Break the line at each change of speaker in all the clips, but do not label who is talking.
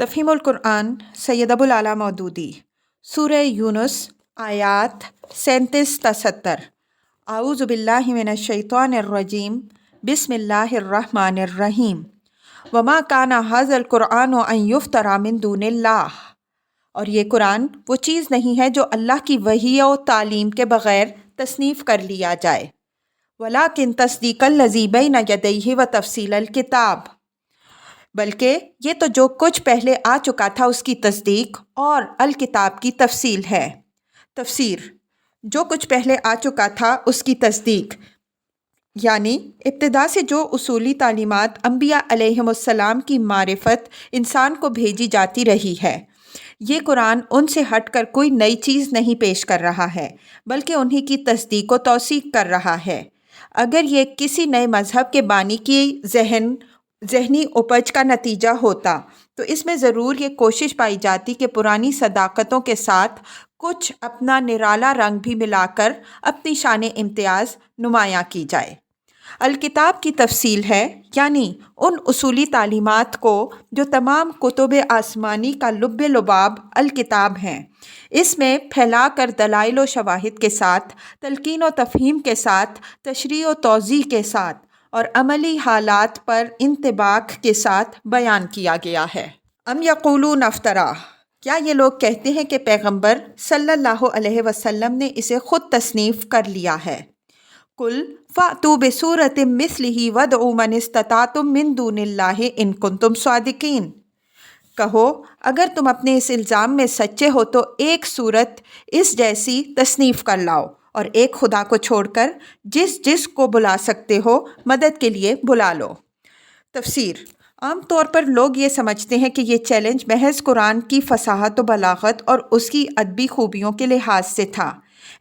تفہیم القرآن سید ابو العلا مودودی سورہ یونس آیات 37-73 اعوذ باللہ من الشیطان الرجیم بسم اللہ الرحمن الرحیم وما کان ھذا القرآن ان یفتری من دون اللہ، اور یہ قرآن وہ چیز نہیں ہے جو اللہ کی وحی و تعلیم کے بغیر تصنیف کر لیا جائے، ولیکن تصدیق الذی بین یدیہ و تفصیل الکتاب، بلکہ یہ تو جو کچھ پہلے آ چکا تھا اس کی تصدیق اور الکتاب کی تفصیل ہے۔ تفسیر: جو کچھ پہلے آ چکا تھا اس کی تصدیق، یعنی ابتدا سے جو اصولی تعلیمات انبیاء علیہم السلام کی معرفت انسان کو بھیجی جاتی رہی ہے، یہ قرآن ان سے ہٹ کر کوئی نئی چیز نہیں پیش کر رہا ہے، بلکہ انہی کی تصدیق و توثیق کر رہا ہے۔ اگر یہ کسی نئے مذہب کے بانی کی ذہنی اپج کا نتیجہ ہوتا تو اس میں ضرور یہ کوشش پائی جاتی کہ پرانی صداقتوں کے ساتھ کچھ اپنا نرالا رنگ بھی ملا کر اپنی شان امتیاز نمایاں کی جائے۔ الکتاب کی تفصیل ہے، یعنی ان اصولی تعلیمات کو جو تمام کتب آسمانی کا لب لباب الکتاب ہیں، اس میں پھیلا کر دلائل و شواہد کے ساتھ، تلقین و تفہیم کے ساتھ، تشریح و توضیح کے ساتھ اور عملی حالات پر انطباق کے ساتھ بیان کیا گیا ہے۔ ام یقولون افترا، کیا یہ لوگ کہتے ہیں کہ پیغمبر صلی اللہ علیہ وسلم نے اسے خود تصنیف کر لیا ہے؟ قل فأتوا بسورۃ مثلہ وادعوا من استطعتم من دون اللہ ان کنتم صادقین، کہو اگر تم اپنے اس الزام میں سچے ہو تو ایک صورت اس جیسی تصنیف کر لاؤ اور ایک خدا کو چھوڑ کر جس کو بلا سکتے ہو مدد کے لیے بلا لو۔ تفسیر: عام طور پر لوگ یہ سمجھتے ہیں کہ یہ چیلنج محض قرآن کی فصاحت و بلاغت اور اس کی ادبی خوبیوں کے لحاظ سے تھا۔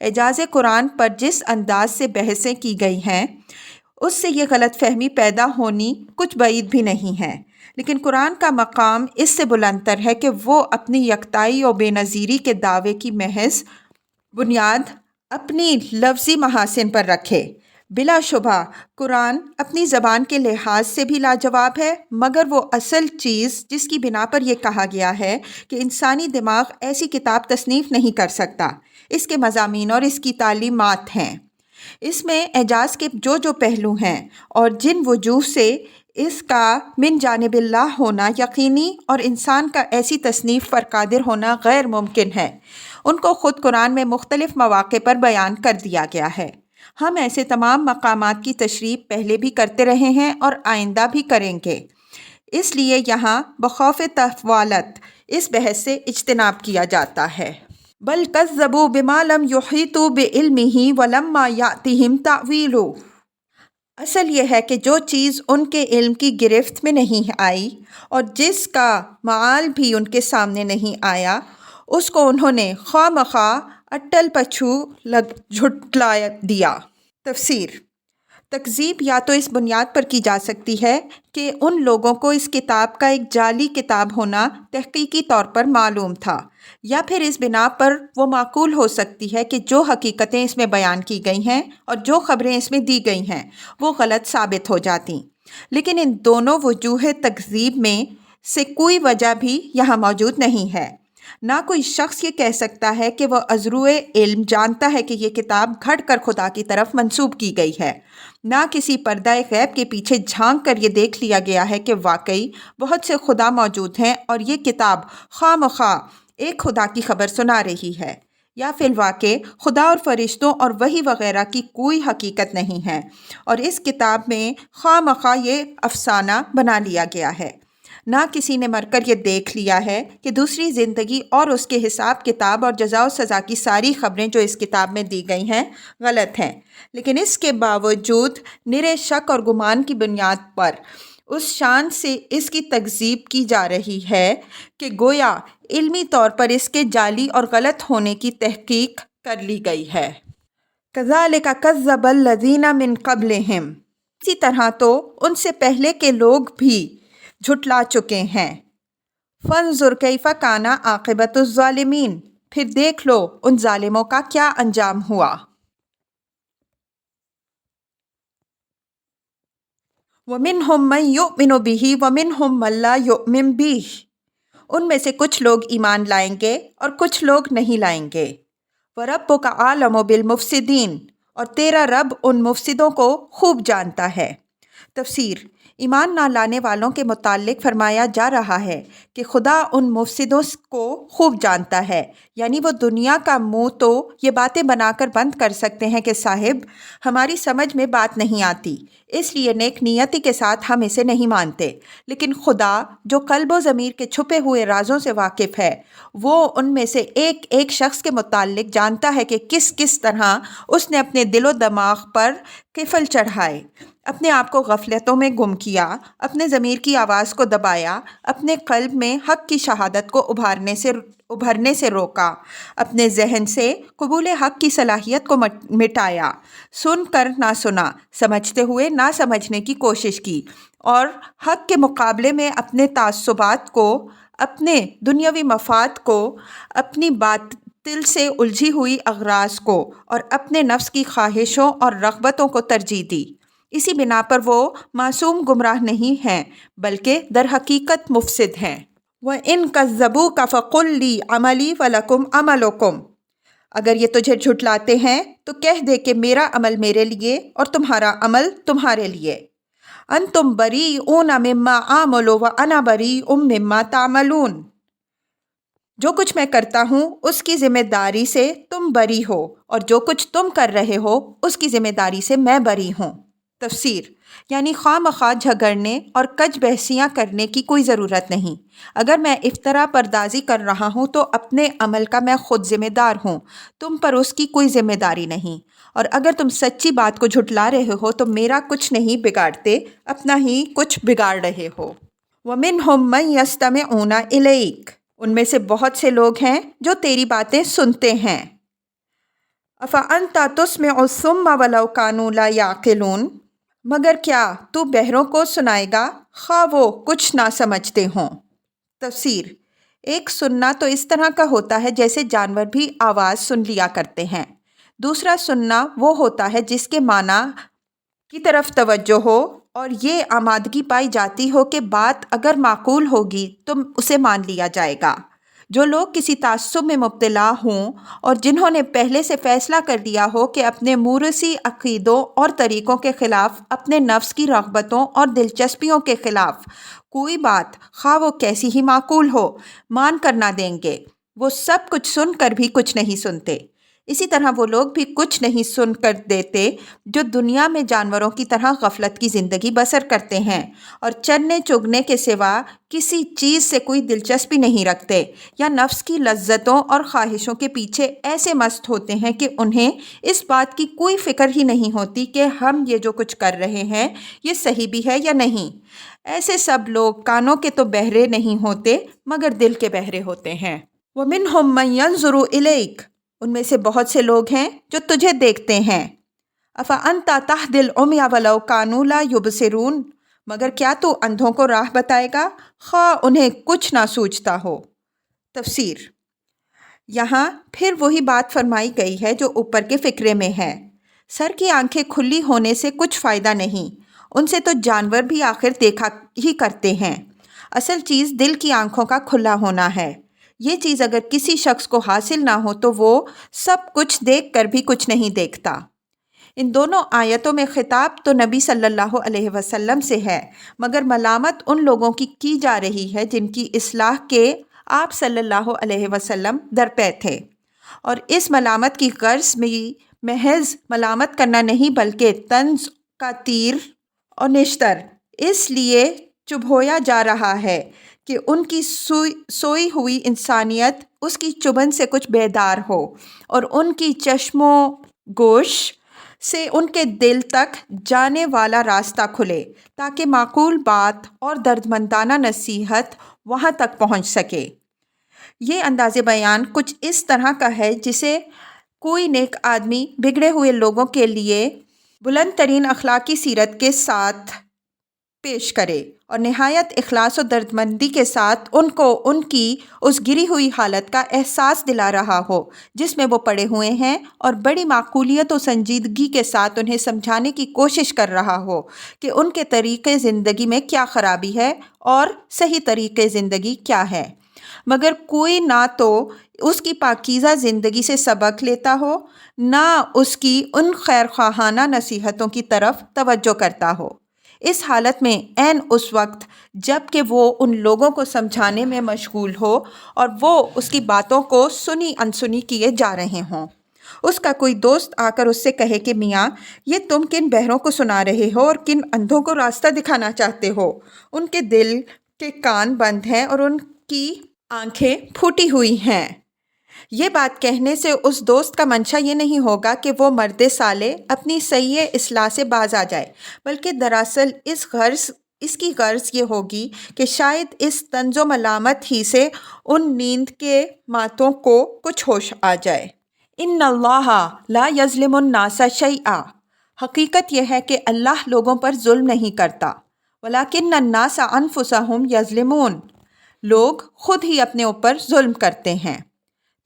اعجاز قرآن پر جس انداز سے بحثیں کی گئی ہیں اس سے یہ غلط فہمی پیدا ہونی کچھ بعید بھی نہیں ہے، لیکن قرآن کا مقام اس سے بلند تر ہے کہ وہ اپنی یکتائی و بے نظیری کے دعوے کی محض بنیاد اپنی لفظی محاسن پر رکھے۔ بلا شبہ قرآن اپنی زبان کے لحاظ سے بھی لاجواب ہے، مگر وہ اصل چیز جس کی بنا پر یہ کہا گیا ہے کہ انسانی دماغ ایسی کتاب تصنیف نہیں کر سکتا، اس کے مضامین اور اس کی تعلیمات ہیں۔ اس میں اعجاز کے جو پہلو ہیں اور جن وجوہ سے اس کا من جانب اللہ ہونا یقینی اور انسان کا ایسی تصنیف پر قادر ہونا غیر ممکن ہے، ان کو خود قرآن میں مختلف مواقع پر بیان کر دیا گیا ہے۔ ہم ایسے تمام مقامات کی تشریح پہلے بھی کرتے رہے ہیں اور آئندہ بھی کریں گے، اس لیے یہاں بخوف طوالت اس بحث سے اجتناب کیا جاتا ہے۔ بل کذبوا بما لم یحیطوا بعلمہ ولما یأتہم تأویلہ، اصل یہ ہے کہ جو چیز ان کے علم کی گرفت میں نہیں آئی اور جس کا معال بھی ان کے سامنے نہیں آیا، اس کو انہوں نے خواہ مخواہ اٹل پچھو جھٹلا دیا۔ تفسیر: تکذیب یا تو اس بنیاد پر کی جا سکتی ہے کہ ان لوگوں کو اس کتاب کا ایک جعلی کتاب ہونا تحقیقی طور پر معلوم تھا، یا پھر اس بنا پر وہ معقول ہو سکتی ہے کہ جو حقیقتیں اس میں بیان کی گئی ہیں اور جو خبریں اس میں دی گئی ہیں وہ غلط ثابت ہو جاتیں، لیکن ان دونوں وجوہ تکذیب میں سے کوئی وجہ بھی یہاں موجود نہیں ہے۔ نہ کوئی شخص یہ کہہ سکتا ہے کہ وہ ازروِ علم جانتا ہے کہ یہ کتاب گھڑ کر خدا کی طرف منسوب کی گئی ہے، نہ کسی پردہ غیب کے پیچھے جھانک کر یہ دیکھ لیا گیا ہے کہ واقعی بہت سے خدا موجود ہیں اور یہ کتاب خواہ مخواہ ایک خدا کی خبر سنا رہی ہے، یا فی الواقع خدا اور فرشتوں اور وحی وغیرہ کی کوئی حقیقت نہیں ہے اور اس کتاب میں خواہ مخواہ یہ افسانہ بنا لیا گیا ہے۔ نہ کسی نے مر کر یہ دیکھ لیا ہے کہ دوسری زندگی اور اس کے حساب کتاب اور جزا و سزا کی ساری خبریں جو اس کتاب میں دی گئی ہیں غلط ہیں، لیکن اس کے باوجود نرے شک اور گمان کی بنیاد پر اس شان سے اس کی تکذیب کی جا رہی ہے کہ گویا علمی طور پر اس کے جعلی اور غلط ہونے کی تحقیق کر لی گئی ہے۔ كَذَلِكَ كَذَّبَ الَّذِينَ مِن قَبْلِهِمْ، اسی طرح تو ان سے پہلے کے لوگ بھی جھٹلا چکے ہیں۔ فَانظُرْ كَيْفَ كَانَ عَاقِبَةُ الظَّالِمِينَ، پھر دیکھ لو ان ظالموں کا کیا انجام ہوا۔ وَمِنْهُم مَّن يُؤْمِنُ بِهِ وَمِنْهُم مَّن لَّا يُؤْمِنُ بِهِ، ان میں سے کچھ لوگ ایمان لائیں گے اور کچھ لوگ نہیں لائیں گے۔ وَرَبُّكَ أَعْلَمُ بِالْمُفْسِدِينَ، اور تیرا رب ان مفسدوں کو خوب جانتا ہے۔ تفسیر: ایمان نہ لانے والوں کے متعلق فرمایا جا رہا ہے کہ خدا ان مفسدوں کو خوب جانتا ہے، یعنی وہ دنیا کا منہ تو یہ باتیں بنا کر بند کر سکتے ہیں کہ صاحب ہماری سمجھ میں بات نہیں آتی، اس لیے نیک نیتی کے ساتھ ہم اسے نہیں مانتے، لیکن خدا جو قلب و ضمیر کے چھپے ہوئے رازوں سے واقف ہے، وہ ان میں سے ایک ایک شخص کے متعلق جانتا ہے کہ کس کس طرح اس نے اپنے دل و دماغ پر قفل چڑھائے، اپنے آپ کو غفلتوں میں گم کیا، اپنے ضمیر کی آواز کو دبایا، اپنے قلب میں حق کی شہادت کو ابھرنے سے روکا، اپنے ذہن سے قبول حق کی صلاحیت کو مٹایا، سن کر نہ سنا، سمجھتے ہوئے نہ سمجھنے کی کوشش کی، اور حق کے مقابلے میں اپنے تعصبات کو، اپنے دنیاوی مفاد کو، اپنی باطل سے الجھی ہوئی اغراض کو اور اپنے نفس کی خواہشوں اور رغبتوں کو ترجیح دی۔ اسی بنا پر وہ معصوم گمراہ نہیں ہیں بلکہ در حقیقت مفسد ہیں۔ وَإِن كَذَّبُوكَ فَقُل لِّي عَمَلِي وَلَكُمْ عَمَلُكُمْ، اگر یہ تجھے جھٹلاتے ہیں تو کہہ دے کہ میرا عمل میرے لیے اور تمہارا عمل تمہارے لیے۔ أَنتُم بَرِيئُونَ مِمَّا أَعْمَلُ وَأَنَا بَرِيءٌ مِّمَّا تَعْمَلُونَ، جو کچھ میں کرتا ہوں اس کی ذمہ داری سے تم بری ہو، اور جو کچھ تم کر رہے ہو اس کی ذمہ داری سے میں بری ہوں۔ تفسیر: یعنی خواہ مخواہ جھگڑنے اور کج بحثیاں کرنے کی کوئی ضرورت نہیں۔ اگر میں افترا پردازی کر رہا ہوں تو اپنے عمل کا میں خود ذمہ دار ہوں، تم پر اس کی کوئی ذمہ داری نہیں، اور اگر تم سچی بات کو جھٹلا رہے ہو تو میرا کچھ نہیں بگاڑتے، اپنا ہی کچھ بگاڑ رہے ہو۔ وَمِنْهُمْ مَنْ يَسْتَمِعُونَ إِلَيْكَ، ان میں سے بہت سے لوگ ہیں جو تیری باتیں سنتے ہیں۔ أَفَأَنْتَ تُسْمِعُ الصُّمَّ وَلَوْ كَانُوا لَا يَعْقِلُونَ، مگر کیا تو بہروں کو سنائے گا خواہ وہ کچھ نہ سمجھتے ہوں۔ تفسیر: ایک سننا تو اس طرح کا ہوتا ہے جیسے جانور بھی آواز سن لیا کرتے ہیں، دوسرا سننا وہ ہوتا ہے جس کے معنی کی طرف توجہ ہو اور یہ آمادگی پائی جاتی ہو کہ بات اگر معقول ہوگی تو اسے مان لیا جائے گا۔ جو لوگ کسی تعصب میں مبتلا ہوں اور جنہوں نے پہلے سے فیصلہ کر لیا ہو کہ اپنے موروثی عقیدوں اور طریقوں کے خلاف، اپنے نفس کی رغبتوں اور دلچسپیوں کے خلاف کوئی بات خواہ وہ کیسی ہی معقول ہو مان کر نہ دیں گے، وہ سب کچھ سن کر بھی کچھ نہیں سنتے۔ اسی طرح وہ لوگ بھی کچھ نہیں سن کر دیتے جو دنیا میں جانوروں کی طرح غفلت کی زندگی بسر کرتے ہیں اور چرنے چگنے کے سوا کسی چیز سے کوئی دلچسپی نہیں رکھتے، یا نفس کی لذتوں اور خواہشوں کے پیچھے ایسے مست ہوتے ہیں کہ انہیں اس بات کی کوئی فکر ہی نہیں ہوتی کہ ہم یہ جو کچھ کر رہے ہیں یہ صحیح بھی ہے یا نہیں۔ ایسے سب لوگ کانوں کے تو بہرے نہیں ہوتے مگر دل کے بہرے ہوتے ہیں۔ وَمِنْهُمْ مَنْ يَنْظُرُ إِلَيْكَ، ان میں سے بہت سے لوگ ہیں جو تجھے دیکھتے ہیں۔ أَفَأَنْتَ تَهْدِي الْعُمْيَ وَلَوْ كَانُوا لَا يُبْصِرُونَ، مگر کیا تو اندھوں کو راہ بتائے گا خواہ انہیں کچھ نہ سوچتا ہو۔ تفسیر: یہاں پھر وہی بات فرمائی گئی ہے جو اوپر کے فقرے میں ہے۔ سر کی آنکھیں کھلی ہونے سے کچھ فائدہ نہیں، ان سے تو جانور بھی آخر دیکھا ہی کرتے ہیں۔ اصل چیز دل کی آنکھوں کا کھلا ہونا ہے۔ یہ چیز اگر کسی شخص کو حاصل نہ ہو تو وہ سب کچھ دیکھ کر بھی کچھ نہیں دیکھتا۔ ان دونوں آیتوں میں خطاب تو نبی صلی اللہ علیہ وسلم سے ہے، مگر ملامت ان لوگوں کی جا رہی ہے جن کی اصلاح کے آپ صلی اللہ علیہ وسلم درپے تھے، اور اس ملامت کی غرض بھی محض ملامت کرنا نہیں بلکہ طنز کا تیر اور نشتر اس لیے چبھویا جا رہا ہے کہ ان کی سوئی ہوئی انسانیت اس کی چبھن سے کچھ بیدار ہو اور ان کی چشم و گوش سے ان کے دل تک جانے والا راستہ کھلے تاکہ معقول بات اور دردمندانہ نصیحت وہاں تک پہنچ سکے۔ یہ انداز بیان کچھ اس طرح کا ہے جسے کوئی نیک آدمی بگڑے ہوئے لوگوں کے لیے بلند ترین اخلاقی سیرت کے ساتھ پیش کرے اور نہایت اخلاص و دردمندی کے ساتھ ان کو ان کی اس گری ہوئی حالت کا احساس دلا رہا ہو جس میں وہ پڑے ہوئے ہیں، اور بڑی معقولیت و سنجیدگی کے ساتھ انہیں سمجھانے کی کوشش کر رہا ہو کہ ان کے طریقے زندگی میں کیا خرابی ہے اور صحیح طریقے زندگی کیا ہے، مگر کوئی نہ تو اس کی پاکیزہ زندگی سے سبق لیتا ہو، نہ اس کی ان خیر خواہانہ نصیحتوں کی طرف توجہ کرتا ہو۔ اس حالت میں عین اس وقت جب کہ وہ ان لوگوں کو سمجھانے میں مشغول ہو اور وہ اس کی باتوں کو سنی انسنی کیے جا رہے ہوں، اس کا کوئی دوست آ کر اس سے کہے کہ میاں، یہ تم کن بہروں کو سنا رہے ہو اور کن اندھوں کو راستہ دکھانا چاہتے ہو؟ ان کے دل کے کان بند ہیں اور ان کی آنکھیں پھوٹی ہوئی ہیں۔ یہ بات کہنے سے اس دوست کا منشا یہ نہیں ہوگا کہ وہ مرد صالح اپنی سیئ اصلاح سے باز آ جائے، بلکہ دراصل اس کی غرض یہ ہوگی کہ شاید اس طنز و ملامت ہی سے ان نیند کے ماتوں کو کچھ ہوش آ جائے۔ ان اللہ لا یظلم الناس شیئا، حقیقت یہ ہے کہ اللہ لوگوں پر ظلم نہیں کرتا، ولکن الناس انفسہم یظلمون، لوگ خود ہی اپنے اوپر ظلم کرتے ہیں۔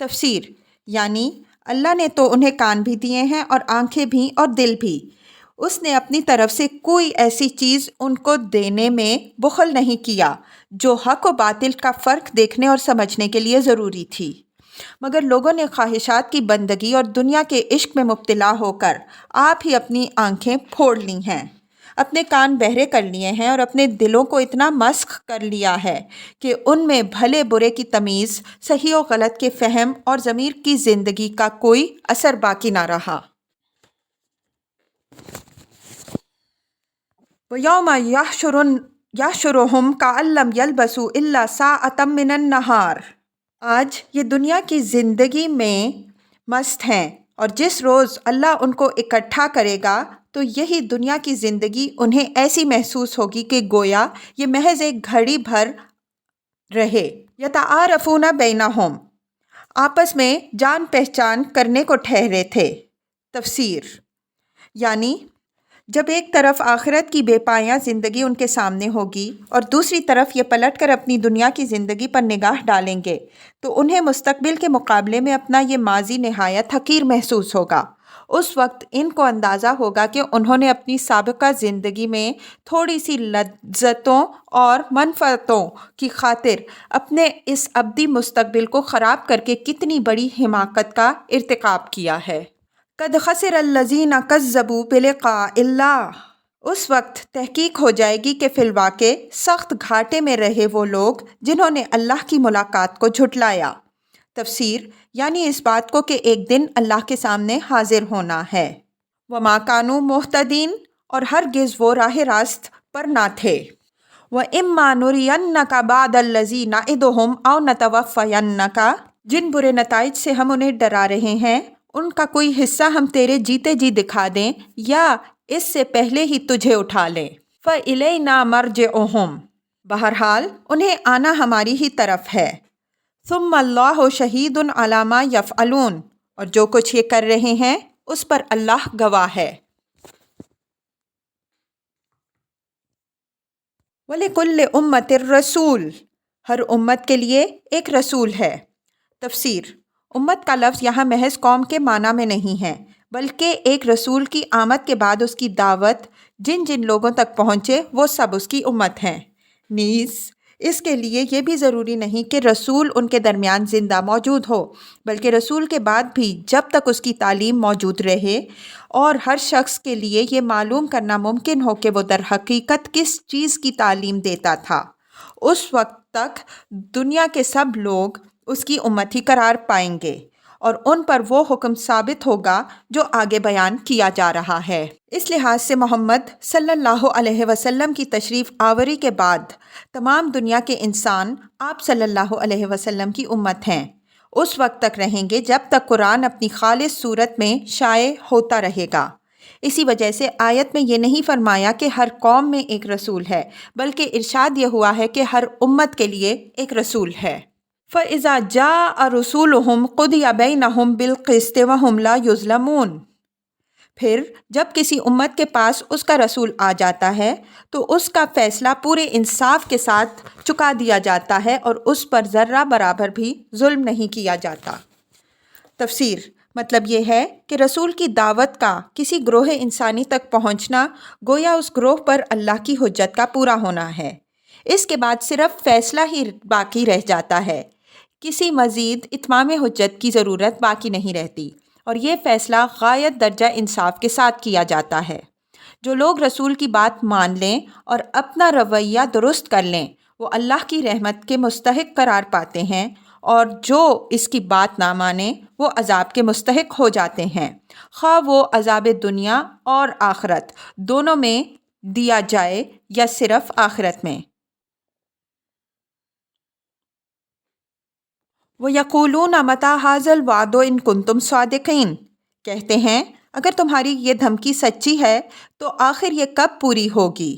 تفسیر، یعنی اللہ نے تو انہیں کان بھی دیے ہیں اور آنکھیں بھی اور دل بھی، اس نے اپنی طرف سے کوئی ایسی چیز ان کو دینے میں بخل نہیں کیا جو حق و باطل کا فرق دیکھنے اور سمجھنے کے لیے ضروری تھی، مگر لوگوں نے خواہشات کی بندگی اور دنیا کے عشق میں مبتلا ہو کر آپ ہی اپنی آنکھیں پھوڑ لی ہیں، اپنے کان بہرے کر لیے ہیں اور اپنے دلوں کو اتنا مسخ کر لیا ہے کہ ان میں بھلے برے کی تمیز، صحیح و غلط کے فہم اور ضمیر کی زندگی کا کوئی اثر باقی نہ رہا۔ وَيَوْمَ يَحْشُرُهُمْ كَأَن لَّمْ يَلْبَثُوا إِلَّا سَاعَةً مِّنَ النَّهَارِ، آج یہ دنیا کی زندگی میں مست ہیں، اور جس روز اللہ ان کو اکٹھا کرے گا تو یہی دنیا کی زندگی انہیں ایسی محسوس ہوگی کہ گویا یہ محض ایک گھڑی بھر رہے۔ یتعارفون بینہم، آپس میں جان پہچان کرنے کو ٹھہرے تھے۔ تفسیر، یعنی جب ایک طرف آخرت کی بے پایاں زندگی ان کے سامنے ہوگی اور دوسری طرف یہ پلٹ کر اپنی دنیا کی زندگی پر نگاہ ڈالیں گے تو انہیں مستقبل کے مقابلے میں اپنا یہ ماضی نہایت حقیر محسوس ہوگا۔ اس وقت ان کو اندازہ ہوگا کہ انہوں نے اپنی سابقہ زندگی میں تھوڑی سی لذتوں اور منفعتوں کی خاطر اپنے اس ابدی مستقبل کو خراب کر کے کتنی بڑی حماقت کا ارتکاب کیا ہے۔ قد خسر الذین کذبوا بلقاء اللہ، اس وقت تحقیق ہو جائے گی کہ فی الواقع سخت گھاٹے میں رہے وہ لوگ جنہوں نے اللہ کی ملاقات کو جھٹلایا۔ تفسیر، یعنی اس بات کو کہ ایک دن اللہ کے سامنے حاضر ہونا ہے۔ وما کانوا مہتدین، اور ہرگز وہ راہ راست پر نہ تھے۔ وَإِمَّا نُرِيَنَّكَ بَعْضَ الَّذِي نَعِدُهُمْ أَوْ نَتَوَفَّيَنَّكَ، جن برے نتائج سے ہم انہیں ڈرا رہے ہیں ان کا کوئی حصہ ہم تیرے جیتے جی دکھا دیں یا اس سے پہلے ہی تجھے اٹھا لیں۔ فَإِلَيْنَا مَرْجِعُهُمْ، بہرحال انہیں آنا ہماری ہی طرف ہے۔ ثُمَّ اللَّهُ شَهِيدٌ عَلَىٰ مَا يَفْعَلُونَ، اور جو کچھ یہ کر رہے ہیں اس پر اللہ گواہ ہے۔ وَلِكُلِّ أُمَّةٍ رَسُولٌ، ہر امت کے لیے ایک رسول ہے۔ تفسیر، امت کا لفظ یہاں محض قوم کے معنی میں نہیں ہے، بلکہ ایک رسول کی آمد کے بعد اس کی دعوت جن جن لوگوں تک پہنچے وہ سب اس کی امت ہیں۔ نیز اس کے لیے یہ بھی ضروری نہیں کہ رسول ان کے درمیان زندہ موجود ہو، بلکہ رسول کے بعد بھی جب تک اس کی تعلیم موجود رہے اور ہر شخص کے لیے یہ معلوم کرنا ممکن ہو کہ وہ در حقیقت کس چیز کی تعلیم دیتا تھا، اس وقت تک دنیا کے سب لوگ اس کی امت ہی قرار پائیں گے اور ان پر وہ حکم ثابت ہوگا جو آگے بیان کیا جا رہا ہے۔ اس لحاظ سے محمد صلی اللہ علیہ وسلم کی تشریف آوری کے بعد تمام دنیا کے انسان آپ صلی اللہ علیہ وسلم کی امت ہیں، اس وقت تک رہیں گے جب تک قرآن اپنی خالص صورت میں شائع ہوتا رہے گا۔ اسی وجہ سے آیت میں یہ نہیں فرمایا کہ ہر قوم میں ایک رسول ہے، بلکہ ارشاد یہ ہوا ہے کہ ہر امت کے لیے ایک رسول ہے۔ فَإِذَا جَاءَ رُسُولُهُمْ قُضِيَ بَيْنَهُمْ بِالْقِسْطِ وَهُمْ لَا يُظْلَمُونَ، پھر جب کسی امت کے پاس اس کا رسول آ جاتا ہے تو اس کا فیصلہ پورے انصاف کے ساتھ چکا دیا جاتا ہے اور اس پر ذرہ برابر بھی ظلم نہیں کیا جاتا۔ تفسیر: مطلب یہ ہے کہ رسول کی دعوت کا کسی گروہ انسانی تک پہنچنا گویا اس گروہ پر اللہ کی حجت کا پورا ہونا ہے۔ اس کے بعد صرف فیصلہ ہی باقی رہ جاتا ہے، کسی مزید اتمام حجت کی ضرورت باقی نہیں رہتی، اور یہ فیصلہ غایت درجہ انصاف کے ساتھ کیا جاتا ہے۔ جو لوگ رسول کی بات مان لیں اور اپنا رویہ درست کر لیں وہ اللہ کی رحمت کے مستحق قرار پاتے ہیں، اور جو اس کی بات نہ مانیں وہ عذاب کے مستحق ہو جاتے ہیں، خواہ وہ عذاب دنیا اور آخرت دونوں میں دیا جائے یا صرف آخرت میں۔ وَيَقُولُونَ مَتَىٰ هَٰذَا الْوَعْدُ إِن كُنتُمْ صَادِقِينَ، کہتے ہیں اگر تمہاری یہ دھمکی سچی ہے تو آخر یہ کب پوری ہوگی؟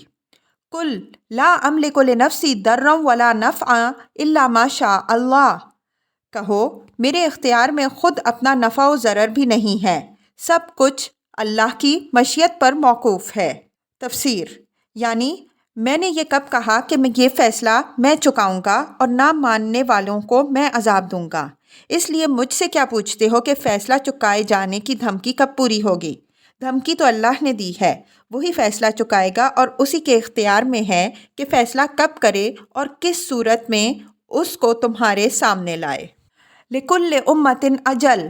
قُلْ لَا أَمْلِكُ لِنَفْسِي ضَرًّا وَلَا نَفْعًا إِلَّا مَا شَاءَ اللَّهُ، کہو میرے اختیار میں خود اپنا نفع و ضرر بھی نہیں ہے، سب کچھ اللہ کی مشیت پر موقوف ہے۔ تفسیر: یعنی میں نے یہ کب کہا کہ یہ فیصلہ میں چکاؤں گا اور نہ ماننے والوں کو میں عذاب دوں گا؟ اس لیے مجھ سے کیا پوچھتے ہو کہ فیصلہ چکائے جانے کی دھمکی کب پوری ہوگی؟ دھمکی تو اللہ نے دی ہے، وہی فیصلہ چکائے گا اور اسی کے اختیار میں ہے کہ فیصلہ کب کرے اور کس صورت میں اس کو تمہارے سامنے لائے۔ لِكُلِّ أُمَّةٍ أَجَلٌ،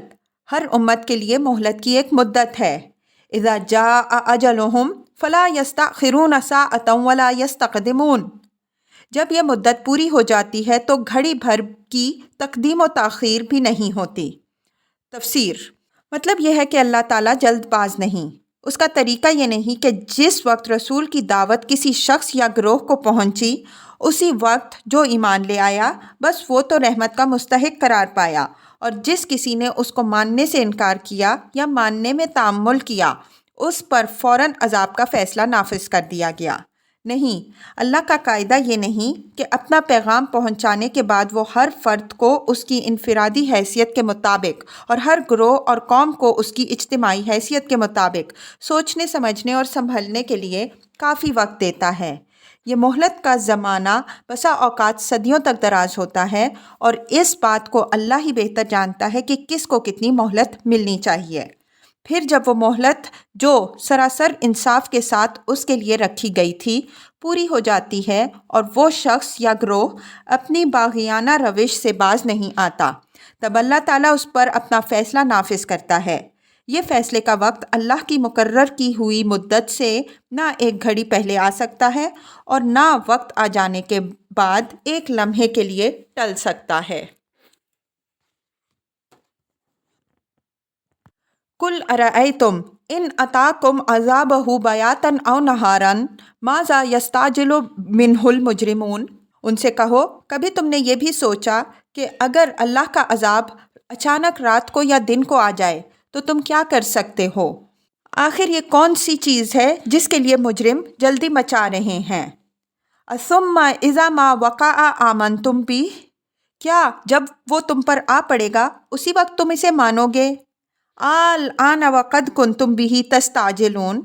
ہر امت کے لیے مہلت کی ایک مدت ہے۔ اذا جاء اجلهم فلا يستأخرون ساعة ولا يستقدمون، جب یہ مدت پوری ہو جاتی ہے تو گھڑی بھر کی تقدیم و تاخیر بھی نہیں ہوتی۔ تفسیر: مطلب یہ ہے کہ اللہ تعالیٰ جلد باز نہیں، اس کا طریقہ یہ نہیں کہ جس وقت رسول کی دعوت کسی شخص یا گروہ کو پہنچی اسی وقت جو ایمان لے آیا بس وہ تو رحمت کا مستحق قرار پایا، اور جس کسی نے اس کو ماننے سے انکار کیا یا ماننے میں تعامل کیا اس پر فوراً عذاب کا فیصلہ نافذ کر دیا گیا۔ نہیں، اللہ کا قاعدہ یہ نہیں کہ اپنا پیغام پہنچانے کے بعد وہ ہر فرد کو اس کی انفرادی حیثیت کے مطابق اور ہر گروہ اور قوم کو اس کی اجتماعی حیثیت کے مطابق سوچنے سمجھنے اور سنبھلنے کے لیے کافی وقت دیتا ہے۔ یہ مہلت کا زمانہ بسا اوقات صدیوں تک دراز ہوتا ہے، اور اس بات کو اللہ ہی بہتر جانتا ہے کہ کس کو کتنی مہلت ملنی چاہیے۔ پھر جب وہ مہلت جو سراسر انصاف کے ساتھ اس کے لیے رکھی گئی تھی پوری ہو جاتی ہے اور وہ شخص یا گروہ اپنی باغیانہ روش سے باز نہیں آتا، تب اللہ تعالیٰ اس پر اپنا فیصلہ نافذ کرتا ہے۔ یہ فیصلے کا وقت اللہ کی مقرر کی ہوئی مدت سے نہ ایک گھڑی پہلے آ سکتا ہے اور نہ وقت آ جانے کے بعد ایک لمحے کے لیے ٹل سکتا ہے۔ قُلْ أَرَأَيْتُمْ إِنْ أَتَاكُمْ عَذَابُهُ بَيَاتًا أَوْ نَهَارًا مَاذَا يَسْتَعْجِلُ مِنْهُ الْمُجْرِمُونَ، ان سے کہو کبھی تم نے یہ بھی سوچا کہ اگر اللہ کا عذاب اچانک رات کو یا دن کو آ جائے تو تم کیا کر سکتے ہو؟ آخر یہ کون سی چیز ہے جس کے لیے مجرم جلدی مچا رہے ہیں؟ ثُمَّ إِذَا مَا وَقَعَ آمَنْتُمْ بِهِ، کیا جب وہ تم پر آ پڑے گا اسی وقت تم اسے مانو گے؟ الآن وقد کنتم بہ تستعجلون،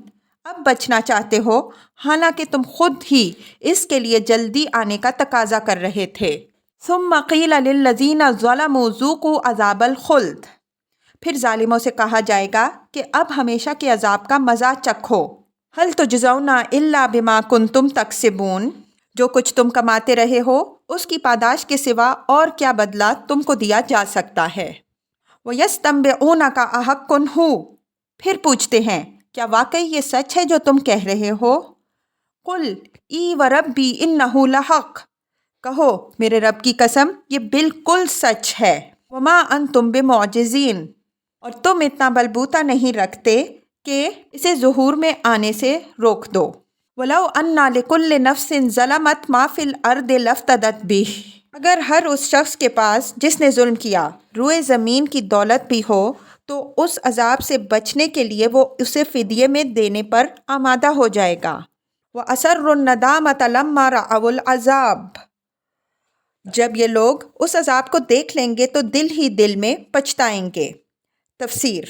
اب بچنا چاہتے ہو حالانکہ تم خود ہی اس کے لیے جلدی آنے کا تقاضا کر رہے تھے۔ ثم قیل للذین ظلموا ذوقوا عذاب الخلد، پھر ظالموں سے کہا جائے گا کہ اب ہمیشہ کے عذاب کا مزہ چکھو۔ هل تجزون الا بما کنتم تکسبون، جو کچھ تم کماتے رہے ہو اس کی پاداش کے سوا اور کیا بدلہ تم کو دیا جا سکتا ہے۔ وَيَسْتَنبِئُونَكَ أَحَقٌّ هُوَ، پھر پوچھتے ہیں کیا واقعی یہ سچ ہے جو تم کہہ رہے ہو؟ قُلْ ای وَرَبِّی إِنَّهُ لَحَقٌّ، کہو میرے رب کی قسم یہ بالکل سچ ہے۔ وَمَا أَنْتُمْ بِمُعْجِزِينَ، اور تم اتنا بلبوتا نہیں رکھتے کہ اسے ظہور میں آنے سے روک دو۔ وَلَوْ أَنَّ لِكُلِّ نَفْسٍ ظَلَمَتْ مَا فِي الْأَرْضِ لَافْتَدَتْ بِهِ، اگر ہر اس شخص کے پاس جس نے ظلم کیا روئے زمین کی دولت بھی ہو تو اس عذاب سے بچنے کے لیے وہ اسے فدیے میں دینے پر آمادہ ہو جائے گا۔ وَأَسَرُّوا النَّدَامَةَ لَمَّا رَأَوُا الْعَذَابَ، جب یہ لوگ اس عذاب کو دیکھ لیں گے تو دل ہی دل میں پچھتائیں گے۔ تفسیر: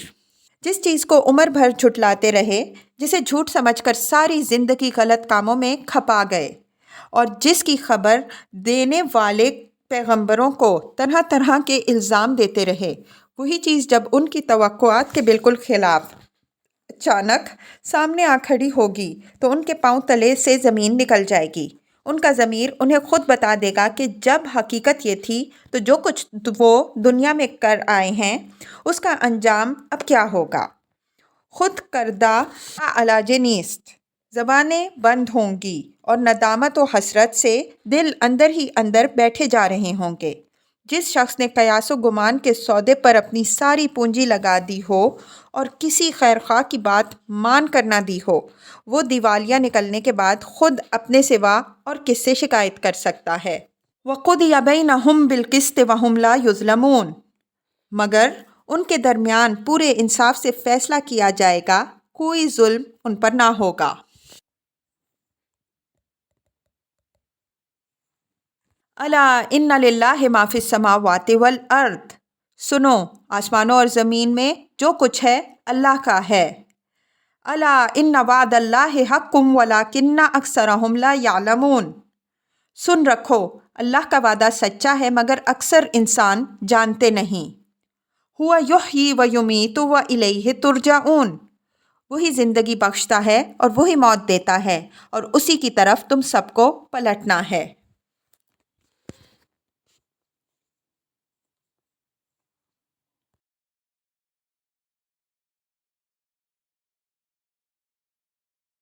جس چیز کو عمر بھر جھٹلاتے رہے، جسے جھوٹ سمجھ کر ساری زندگی غلط کاموں میں کھپا گئے، اور جس کی خبر دینے والے پیغمبروں کو طرح طرح کے الزام دیتے رہے، وہی چیز جب ان کی توقعات کے بالکل خلاف اچانک سامنے آ کھڑی ہوگی تو ان کے پاؤں تلے سے زمین نکل جائے گی۔ ان کا ضمیر انہیں خود بتا دے گا کہ جب حقیقت یہ تھی تو جو کچھ وہ دنیا میں کر آئے ہیں اس کا انجام اب کیا ہوگا۔ خود کردہ علاج نیست، زبانیں بند ہوں گی اور ندامت و حسرت سے دل اندر ہی اندر بیٹھے جا رہے ہوں گے۔ جس شخص نے قیاس و گمان کے سودے پر اپنی ساری پونجی لگا دی ہو اور کسی خیر خواہ کی بات مان کر نہ دی ہو، وہ دیوالیہ نکلنے کے بعد خود اپنے سوا اور کس سے شکایت کر سکتا ہے؟ وَقُضِیَ بَیْنَہُم بِالْقِسْطِ وَہُم لَا یُظْلَمُونَ، مگر ان کے درمیان پورے انصاف سے فیصلہ کیا جائے گا، کوئی ظلم ان پر نہ ہوگا۔ الا ان للہ ما فی السماوات والارض، سنو، آسمانوں اور زمین میں جو کچھ ہے اللہ کا ہے۔ الا ان وعد اللہ حق ولکن اکثرہم لا یعلمون، سن رکھو، اللہ کا وعدہ سچا ہے مگر اکثر انسان جانتے نہیں۔ ہوا یحیی و یمیت و الیہ ترجعون، وہی زندگی بخشتا ہے اور وہی موت دیتا ہے اور اسی کی طرف تم سب کو پلٹنا ہے۔